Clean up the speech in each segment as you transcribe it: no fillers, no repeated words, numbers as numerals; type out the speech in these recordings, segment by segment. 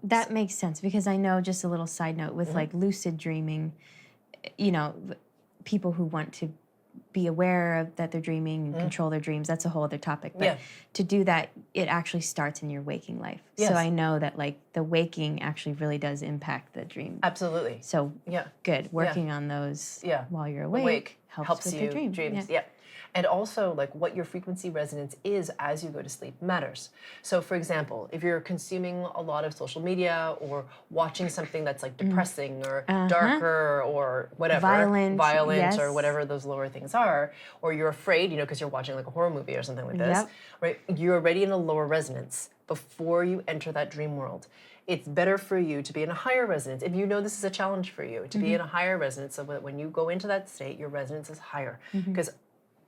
That makes sense, because I know, just a little side note, with like lucid dreaming, you know, people who want to be aware of that they're dreaming and control their dreams, that's a whole other topic. But to do that, it actually starts in your waking life. So I know that like the waking actually really does impact the dream. Absolutely. So good. Working on those while you're awake helps with you the dream. dreams. And also, like, what your frequency resonance is as you go to sleep matters. So, for example, if you're consuming a lot of social media or watching something that's like depressing or darker or whatever, violent or whatever those lower things are, or you're afraid, you know, because you're watching like a horror movie or something like this, right? You're already in a lower resonance before you enter that dream world. It's better for you to be in a higher resonance. If you know this is a challenge for you, to be in a higher resonance, so that when you go into that state, your resonance is higher. Because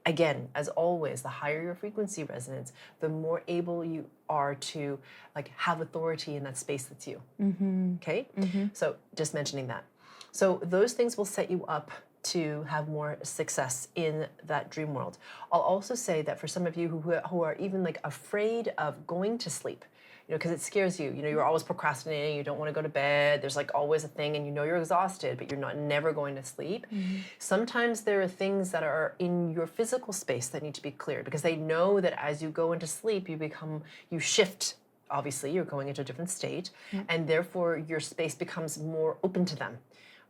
again, as always, the higher your frequency resonance, the more able you are to like have authority in that space that's you. Okay? So just mentioning that. So those things will set you up to have more success in that dream world. I'll also say that for some of you who are even like afraid of going to sleep, you know, because it scares you. You know, you're always procrastinating. You don't want to go to bed. There's like always a thing, and you know you're exhausted, but you're never going to sleep. Sometimes there are things that are in your physical space that need to be cleared, because they know that as you go into sleep, you shift. Obviously, you're going into a different state, and therefore your space becomes more open to them.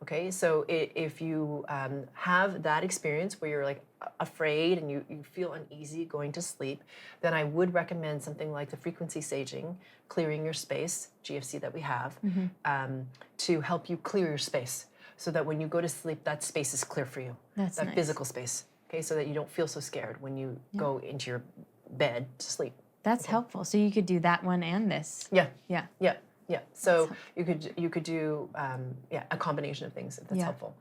Okay, so if you have that experience where you're like afraid and you feel uneasy going to sleep, then I would recommend something like the frequency saging, clearing your space, GFC that we have, to help you clear your space, so that when you go to sleep, that space is clear for you. That's that nice. Physical space, okay, so that you don't feel so scared when you go into your bed to sleep. That's helpful. So you could do that one and this. Yeah. So you could do a combination of things if that's helpful.